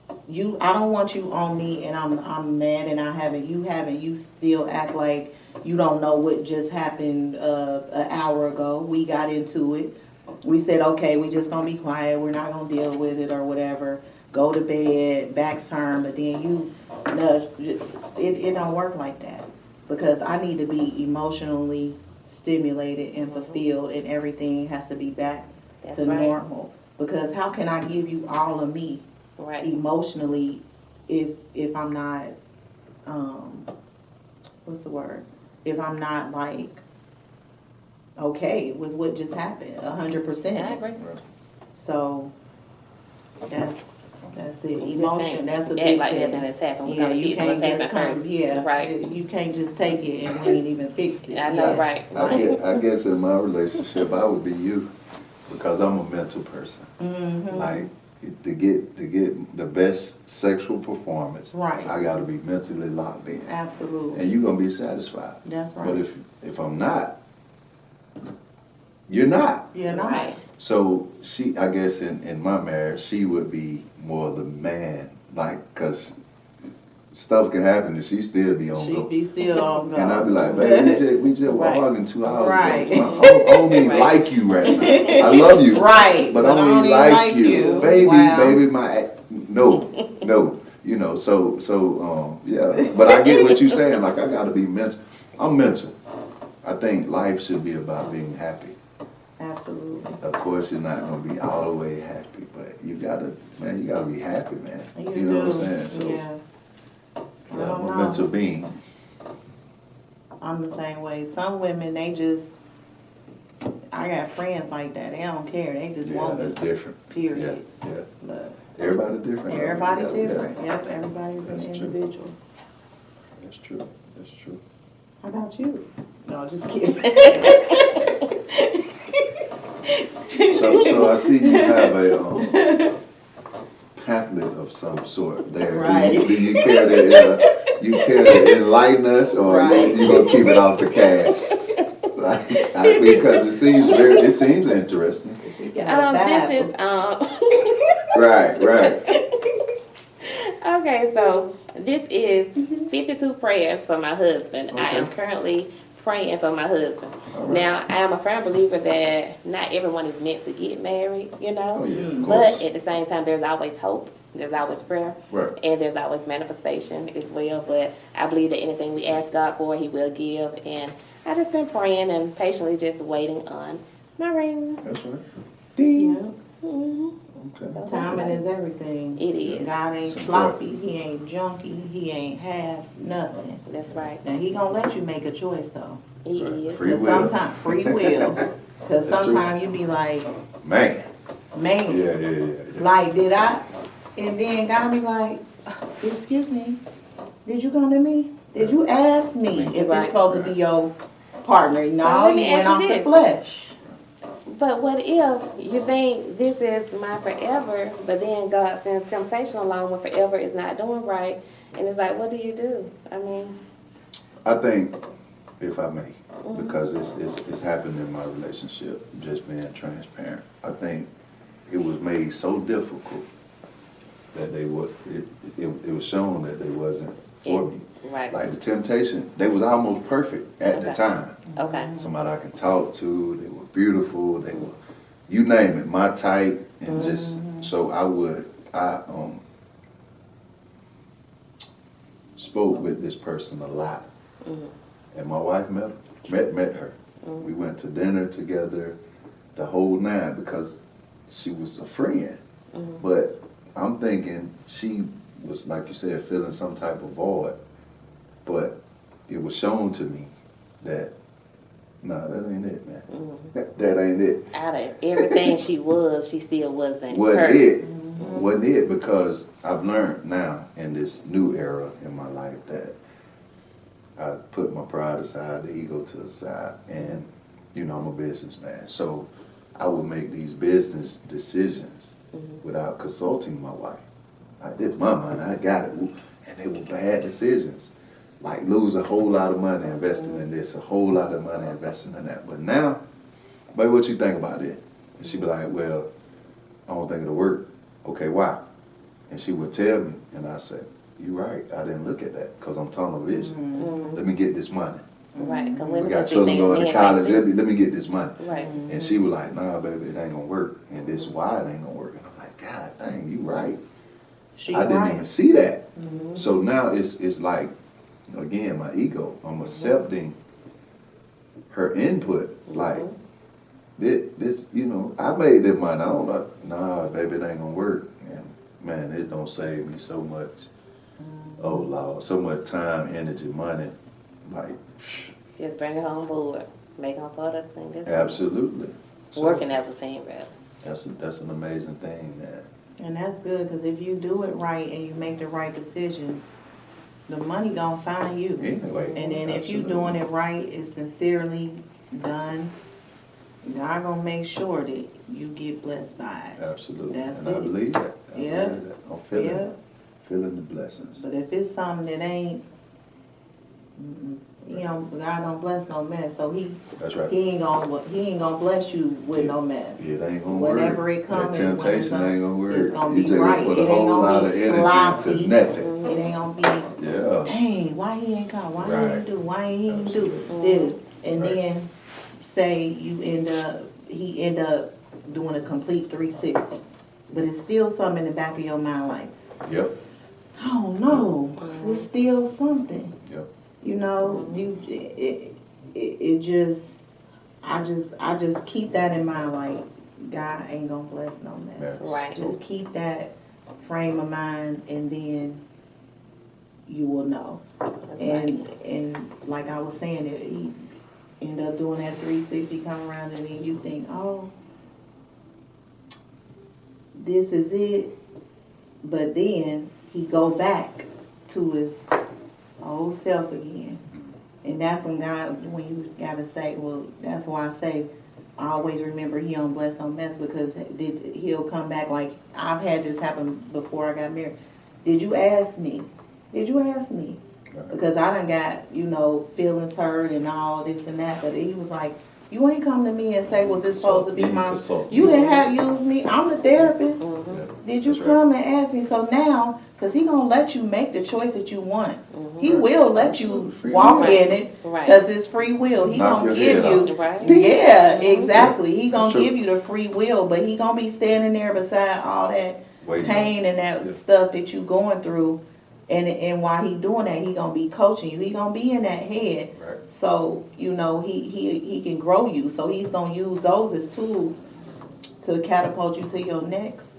I don't want you on me and I'm mad and you still act like you don't know what just happened an hour ago. We got into it. We said, okay, we just gonna be quiet. We're not gonna deal with it or whatever. Go to bed, back turn, but then it don't work like that. Because I need to be emotionally stimulated and fulfilled, and everything has to be back to right. normal. Because how can I give you all of me Right. emotionally if I'm not, what's the word? If I'm not like okay with what just happened, 100%. I agree. So that's it. You just Emotion. can't That's a act big like thing. nothing has happened. Yeah, you can't just come. First. Yeah, Right. You can't just take it and we ain't even fixed it. I know, Yeah. right. I guess in my relationship, I would be you, because I'm a mental person. Like, to get the best sexual performance, Right. I got to be mentally locked in, Absolutely. and you're gonna be satisfied. That's right. But if I'm not, you're not. You're not. Right. So I guess in my marriage, she would be more the man, like, cause stuff can happen and she still be on She go. be still on go. And I'd be like, baby, we just were Right. arguing 2 hours Right. ago. I don't even Right. like you right now. I love you. Right. But I don't even like you. Baby, Wow. no. Yeah. But I get what you're saying. Like, I got to be mental. I'm mental. I think life should be about being happy. Absolutely. Of course, you're not going to be all the way happy, but you got to be happy, man. You know do. what I'm saying? So, yeah. I don't I'm a know. mental being. I'm the same way. Some women, I got friends like that. They don't care. They just Yeah, want that's it. different. Period. Yeah. But Everybody different. everybody Yeah, different. yeah. Yep, everybody's That's an true. individual. That's true. That's true. How about you? No, just kidding. So I see you have a pamphlet of some sort there. Right. Do you care to enlighten us, or Right. you gonna keep it off the cast? Because it seems interesting. She got a This is Right. okay. So this is 52 prayers for my husband. I am Okay. currently praying for my husband. All right. Now, I am a firm believer that not everyone is meant to get married, Oh yeah, of But course. at the same time, there's always hope. There's always prayer. Right. And there's always manifestation as well. But I believe that anything we ask God for, He will give. And I just been praying and patiently just waiting on My ring. That's right. Ding. Yeah. Mm-hmm. Okay. So Timing is everything. It is. God ain't It's sloppy, he ain't junky, he ain't half nothing. That's right. Now, he gonna let you make a choice though. He Right. is. Free Cause will. sometimes, free will. Cause That's true. sometimes you be like, Man. man, Yeah. like, did I? And then God be like, excuse me, did you come to me? Did you ask me if Right. it's supposed to be your partner? No, let me you went ask you off the this. flesh. But what if you think this is my forever, but then God sends temptation along when forever is not doing right, and it's like, what do you do? I mean, I think, if I may, because it's happened in my relationship, just being transparent. I think it was made so difficult that it was shown that they wasn't for me. right. Like the temptation, they was almost perfect at the Okay. time. Okay. Somebody I can talk to, they were beautiful, they were, you name it, my type, and just, so I spoke with this person a lot. And my wife met her. We went to dinner together, the whole nine, because she was a friend. But I'm thinking she was, like you said, feeling some type of void. But it was shown to me that, no, that ain't it, man. That ain't it. Out of everything she was, she still wasn't Wasn't her. it. Wasn't it, because I've learned now in this new era in my life that I put my pride aside, the ego to the side, and you know I'm a businessman, so I would make these business decisions without consulting my wife. I did my money, I got it, and they were bad decisions, like lose a whole lot of money investing in this, a whole lot of money investing in that. But now, baby, what you think about it? And she'd be like, well, I don't think it'll work. Okay, why? And she would tell me, and I said, you right, I didn't look at that, because I'm tunnel vision. Let me get this money. Right. We got children going to college, let me get this money. Right. And she was like, nah, baby, it ain't gonna work. And this why it ain't gonna work. And I'm like, God dang, you right. I didn't even see that. So now it's like, again, my ego. I'm accepting her input. Like, this, you know, I made this money. I don't know. Nah, baby, it ain't gonna work. And man, it don't save me so much. Oh Lord, so much time, energy, money. Like, Just bring it on board. Make them part of the team. absolutely. So Working as a team, rather. that's an amazing thing, man. And that's good, because if you do it right and you make the right decisions, the money gonna find you. Anyway. And then if you absolutely. doing it right, it's sincerely done, God gonna make sure that you get blessed by it. Absolutely. That's and I it. believe that. I Yeah. believe that. I'm feeling Yeah. it. Feeling the blessings. But if it's something that ain't, you know, God don't bless no mess, so That's right. he ain't gonna bless you with no mess. It ain't gonna Whenever work. it comes, That temptation ain't gonna work. it's gonna You be just right. put a It ain't whole gonna lot be of energy sloppy. into nothing. It ain't gonna be, Yeah. dang, why he ain't come? Why he Right. ain't do? Why he ain't do Absolutely. this? And Right. then say he end up doing a complete 360, but it's still something in the back of your mind like, Yep. I don't know, it's still something. Yep. You know, it just, I just keep that in mind, like, God ain't gonna bless no mess. Yeah. Right. Just keep that frame of mind, and then you will know. That's And right. and like I was saying, he end up doing that 360, come around, and then you think, oh, this is it. But then he go back to his old self again. And that's when you gotta say, well, that's why I say, I always remember he don't bless, don't mess, because he'll come back like, I've had this happen before I got married. Did you ask me? Did you ask me? Because I done got, feelings hurt and all this and that, but he was like, you ain't come to me and say, was this supposed to be my, you didn't have use me, I'm the therapist. Did you That's come and ask me? So now, because he gonna let you make the choice that you want. He will let you Free walk will. in it, Right. because it's free will. He Knock gonna your give head you, off. Right. yeah, exactly. He gonna That's true. give you the free will, but he gonna be standing there beside all that Waiting. pain and that Yeah. stuff that you going through, And while he doing that, he gonna be coaching you. He gonna be in that head. Right. So, you know, he can grow you. So he's gonna use those as tools to catapult you to your next.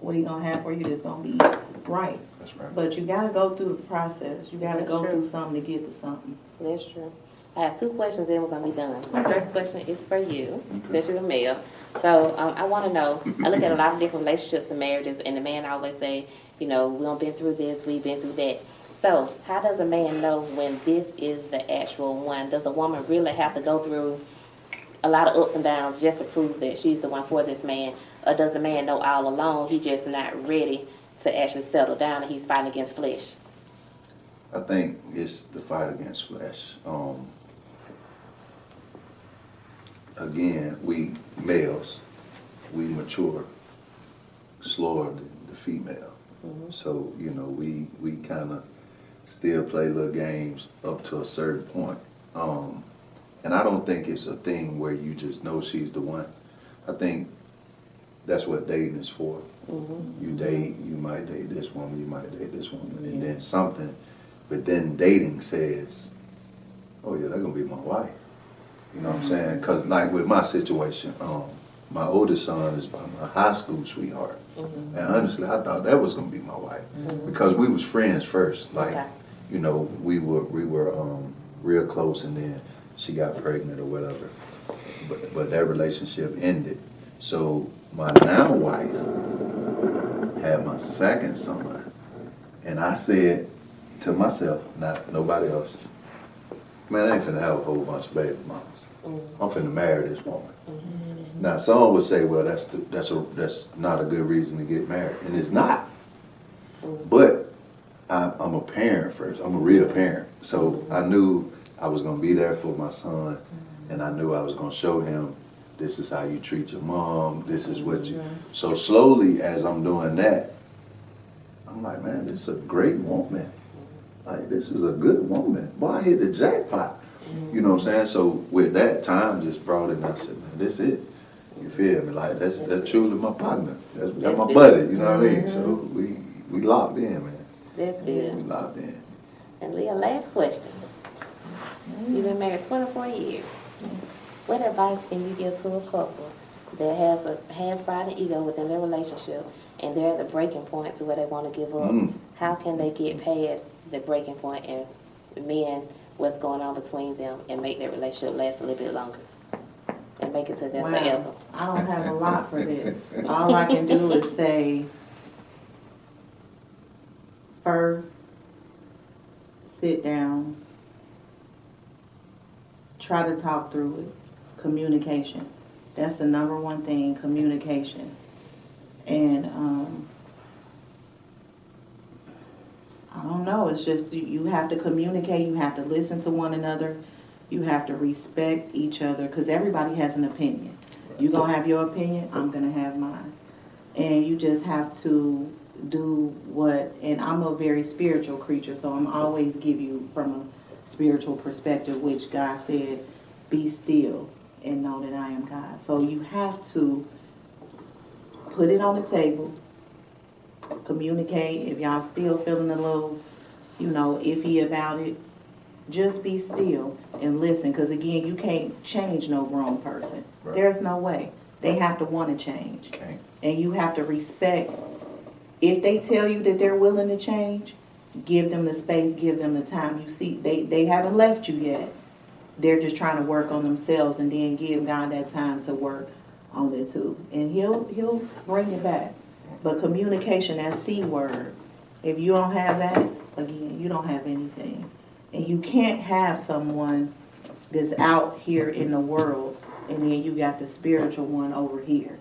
What he gonna have for you that's gonna be right. That's right. But you gotta go through the process. You gotta That's go true. through something to get to something. That's true. I have 2 questions, then we're gonna be done. My Okay. first question is for you, since you're a male. So I want to know. I look at a lot of different relationships and marriages, and the man always say, you know, we done been through this, we've been through that. So how does a man know when this is the actual one? Does a woman really have to go through a lot of ups and downs just to prove that she's the one for this man, or does the man know all along he just not ready to actually settle down and he's fighting against flesh? I think it's the fight against flesh. Again, we males, we mature slower than the female. So, you know, we kind of still play little games up to a certain point. And I don't think it's a thing where you just know she's the one. I think that's what dating is for. You date, you might date this woman, you might date this woman, and then something within dating says, oh yeah, that's gonna be my wife. You know what I'm saying? Because like with my situation, my oldest son is my high school sweetheart. And honestly, I thought that was gonna be my wife because we was friends first. Like, Okay. you know, we were real close, and then she got pregnant or whatever. But that relationship ended. So my now wife had my second son, and I said to myself, not nobody else, man, I ain't finna have a whole bunch of baby mamas. I'm finna marry this woman. Now, some would say, well, that's not a good reason to get married, and it's not. But I'm a parent first. I'm a real parent, so I knew I was gonna be there for my son, and I knew I was gonna show him this is how you treat your mom. This is what you. So slowly, as I'm doing that, I'm like, man, this is a great woman. Like, this is a good woman. Boy, I hit the jackpot. You know what I'm saying? So with that, time just brought it, and I said, man, this it. You feel me? Like, that's truly my partner. That's my good. buddy. You know what I mean? So we locked in, man. That's good. We locked in. And Leah, last question. You've been married 24 years. What advice can you give to a couple that has pride and ego within their relationship, and they're at the breaking point to where they want to give up? How can they get past the breaking point and mend what's going on between them and make their relationship last a little bit longer and make it to them forever? I don't have a lot for this. All I can do is say, first, sit down, try to talk through it. Communication. That's the number one thing, communication. And I don't know, it's just you have to communicate, you have to listen to one another, you have to respect each other, because everybody has an opinion. You're going to have your opinion, I'm going to have mine. And you just have to do what, and I'm a very spiritual creature, so I'm always give you from a spiritual perspective, which God said, be still and know that I am God. So you have to put it on the table, communicate. If y'all still feeling a little, iffy about it, just be still and listen. Because again, you can't change no grown person. Right. There's no way. They have to want to change. Okay. And you have to respect. If they tell you that they're willing to change, give them the space, give them the time. You see, they haven't left you yet. They're just trying to work on themselves, and then give God that time to work on it too. And he'll bring it back. But communication, that C word, if you don't have that, again, you don't have anything. And you can't have someone that's out here in the world, and then you got the spiritual one over here.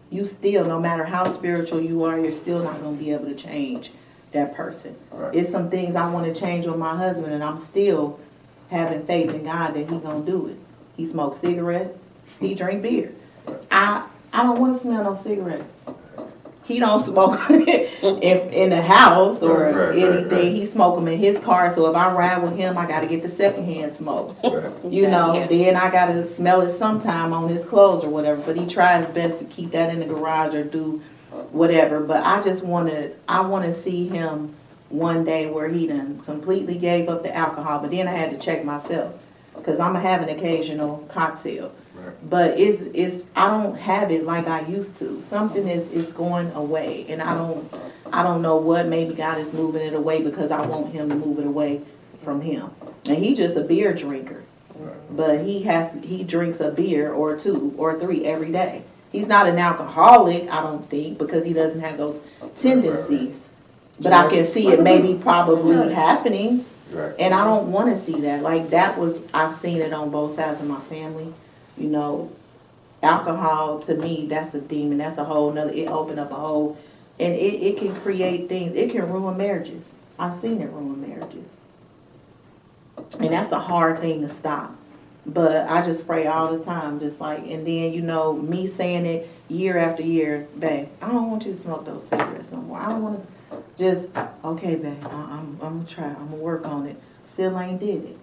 You still, no matter how spiritual you are, you're still not going to be able to change that person. Right. It's some things I want to change with my husband, and I'm still having faith in God that he going to do it. He smokes cigarettes. He drink beer. I don't want to smell no cigarettes. He don't smoke in the house or anything. Right. He smoke them in his car. So if I ride with him, I got to get the secondhand smoke. Right. Then I got to smell it sometime on his clothes or whatever. But he tries his best to keep that in the garage or do whatever. But I just want to see him one day where he done completely gave up the alcohol, but then I had to check myself, because I'm gonna have an occasional cocktail. Right. But I don't have it like I used to. Something is going away, and I don't know what. Maybe God is moving it away because I want him to move it away from him. And he's just a beer drinker, but he drinks a beer or 2 or 3 every day. He's not an alcoholic, I don't think, because he doesn't have those tendencies. But I can see it maybe probably happening, Right. and I don't want to see that. Like I've seen it on both sides of my family. You know, alcohol to me, that's a demon. That's a whole nother. It opened up a whole, and it can create things. It can ruin marriages. I've seen it ruin marriages, and that's a hard thing to stop. But I just pray all the time, just like, and then, you know, me saying it year after year, babe, I don't want you to smoke those cigarettes no more. I don't want to, just, okay, babe, I'm going to try, I'm going to work on it. Still ain't did it.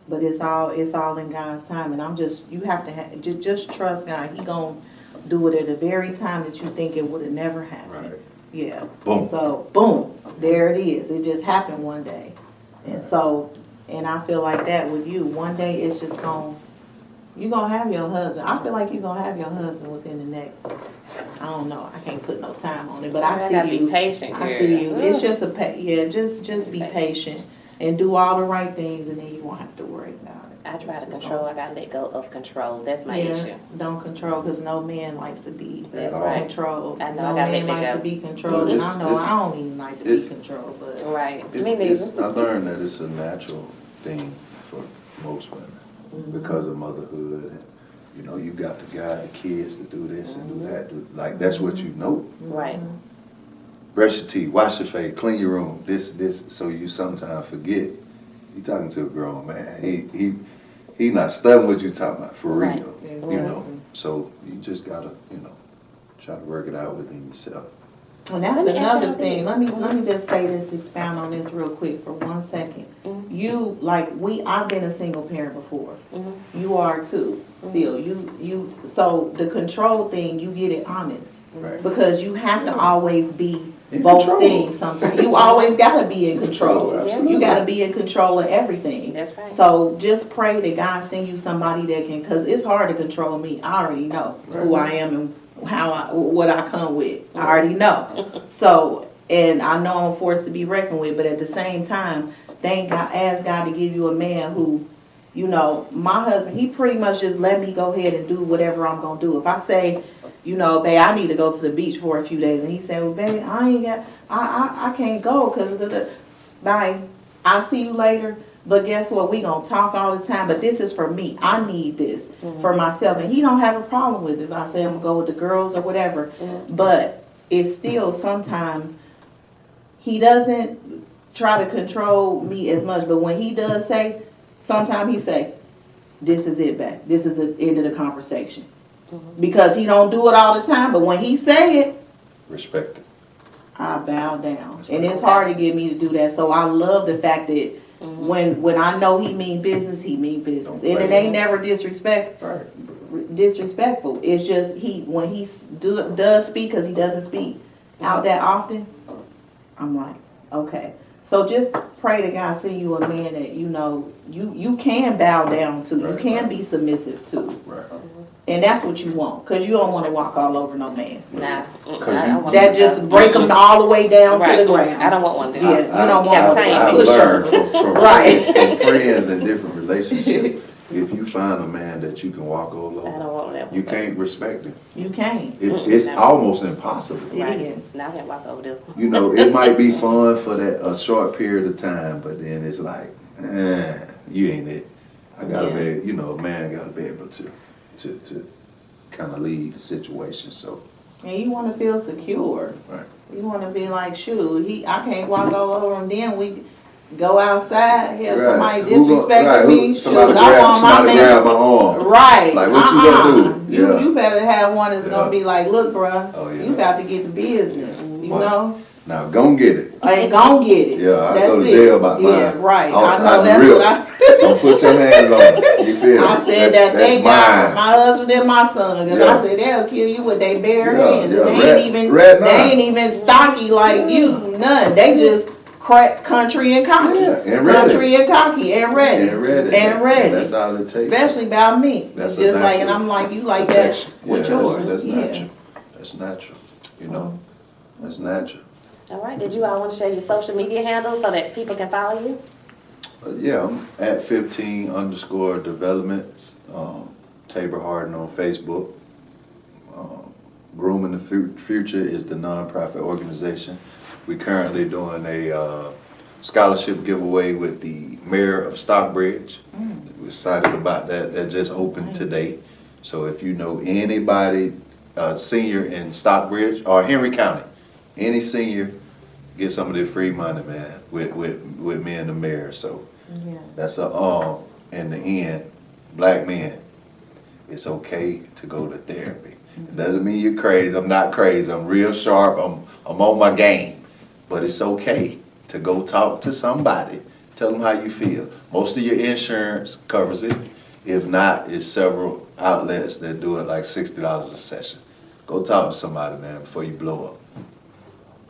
But it's all in God's time. And you have to just trust God. He going to do it at the very time that you think it would have never happened. Right. Yeah. Boom. So, boom, there it is. It just happened one day. And so, and I feel like that with you. One day it's just you're going to have your husband. I feel like you're going to have your husband within the next, I don't know. I can't put no time on it, but I see you. Be patient, I see you. It's just just be patient and do all the right things, and then you won't have to worry about it. I try to control. I gotta let go of control. That's my issue. Don't control, because no man likes to be That's right. controlled. I know, No I gotta man let it likes go. to be controlled, Well, and I know I don't even like to be controlled. But Right. Me I neither. learned that it's a natural thing for most women because of motherhood. And, you know, you got to guide the kids to do this and do that. Like, that's what you know. Right. Brush your teeth, wash your face, clean your room, this. So you sometimes forget. You talking to a grown man. He not studying what you talking about, for Right. real. You know. So you just gotta, you know, try to work it out within yourself. And that's Let me ask another y'all thing. this. Let me just say this, expound on this real quick for 1 second. You I've been a single parent before. You are too. Still, so the control thing, you get it honest, Right. because you have to always be In both control. things. Sometimes you always gotta be in control. Absolutely. You gotta be in control of everything. That's right. So just pray that God send you somebody that can, because it's hard to control me. I already know who I am and what I come with. I already know. So, and I know I'm a force to be reckoned with, but at the same time, ask God to give you a man who, you know, my husband, he pretty much just let me go ahead and do whatever I'm gonna do. If I say, you know, babe, I need to go to the beach for a few days, and he said, well, babe, I can't go because bye, I'll see you later. But guess what? We gonna talk all the time. But this is for me. I need this for myself, and he don't have a problem with it. If I say I'm gonna go with the girls or whatever, but it's still sometimes he doesn't try to control me as much. But when he does say, sometimes he say, "This is it, back. This is the end of the conversation," because he don't do it all the time. But when he say it, Respect it. I bow down, and it's hard to get me to do that. So I love the fact that when I know he mean business, he mean business, and it ain't never disrespectful. It's just when he does speak, because he doesn't speak out that often. I'm like, okay. So just pray to God send you a man that you know you can bow down to, you can be submissive to. Right. And that's what you want, because you don't want to walk all over no man. Nah. That just break them all the way down to the ground. I don't want one to do Yeah, that. you don't want I've to push learned them. from Right. from friends in different relationships. If you find a man that you can walk all I don't over, want that. you can't respect him. You can't. It's almost impossible. It is. Now I can't walk over this. You know, it might be fun for a short period of time, but then it's like, you ain't it. I gotta be, you know, a man gotta be able to kind of lead the situation. So, And you want to feel secure. right. You want to be like, shoot, I can't walk all over him. Then we go outside. Yeah, somebody disrespecting me. Shoot, Somebody I want my grab man. my arm. Right. Like, what you gonna do? Yeah. You better have one that's gonna be like, look, bruh, Oh, yeah. you got to get the business. You What? know. Now, go get it. I ain't gonna get it. Yeah, I That's go to it. jail about mine. Yeah, right. Oh, I know I'm that's real. what I. Don't put your hands on it. You feel me? I said That's thank God, mine. my husband and my son, because Yeah. I said they'll kill you with their bare Yeah, hands. yeah, They red ain't even nine. they ain't even stocky like you, none. They just country and cocky. Yeah, and ready. Country and cocky and ready. And ready. And ready. And that's all it takes. Especially about me. That's It's just a like, and natural I'm like, you like protection. that with Yeah, yours. that's Yeah. natural. That's natural. You know, that's natural. All right, did you all want to share your social media handles so that people can follow you? Yeah, I'm at 15_developments. Taber Harden on Facebook. Grooming the Future is the nonprofit organization. We're currently doing a scholarship giveaway with the mayor of Stockbridge. We're excited about that. That just opened today. So if you know anybody, senior in Stockbridge or Henry County, any senior, get some of their free money, man, with me and the mayor. So that's in the end, black men, it's okay to go to therapy. It doesn't mean you're crazy. I'm not crazy. I'm real sharp. I'm on my game. But it's okay to go talk to somebody. Tell them how you feel. Most of your insurance covers it. If not, it's several outlets that do it like $60 a session. Go talk to somebody, man, before you blow up.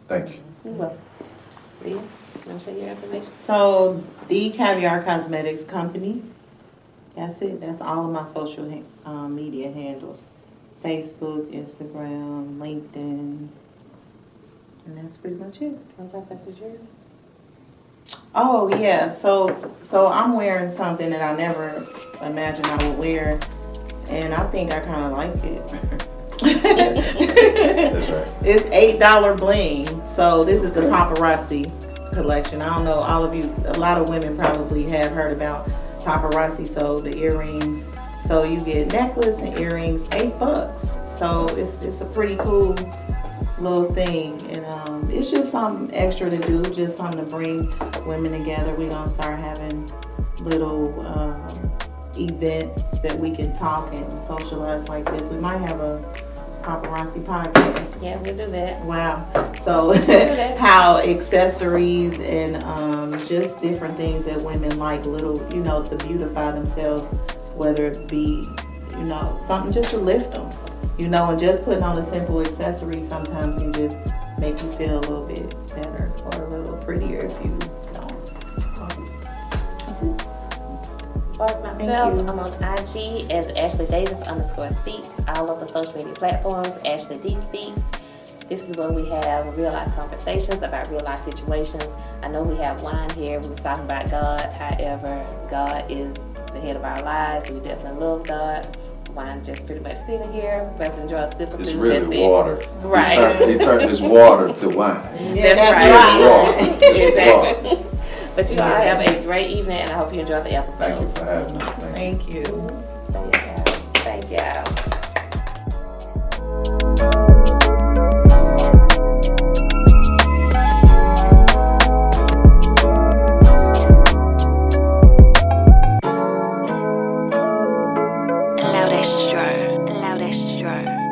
Thank you. You're welcome. Leah, want to share your information? So, the Caviar Cosmetics Company. That's it. That's all of my social media handles. Facebook, Instagram, LinkedIn. And that's pretty much it. Want to talk about your jewelry? Oh, yeah. So I'm wearing something that I never imagined I would wear. And I think I kind of like it. That's right. It's $8 bling. So this is the paparazzi collection. I don't know, all of you, a lot of women probably have heard about paparazzi. So the earrings, so you get necklace and earrings, $8. So it's a pretty cool little thing, and it's just something extra to do, just something to bring women together. We're gonna start having little events that we can talk and socialize like this. We might have a paparazzi podcast. Yeah, we'll do that. Wow. So how accessories and just different things that women like, little, to beautify themselves, whether it be, something just to lift them, and just putting on a simple accessory sometimes can just make you feel a little bit better or a little prettier if you don't. That's it. As far as myself, I'm on IG as Ashley Davis_speaks. All of the social media platforms, Ashley D Speaks. This is where we have real life conversations about real life situations. I know we have wine here. We're talking about God. However, God is the head of our lives. We definitely love God. Wine just pretty much sitting here. Let's enjoy a sip of It's food. really water. Right. He turned this water to wine. Yeah, That's right. Water. This is water. Exactly. But you all have a great evening, and I hope you enjoy the episode. Thank you for having us. Thank you. Thank you. Thank y'all. Loudest Joe.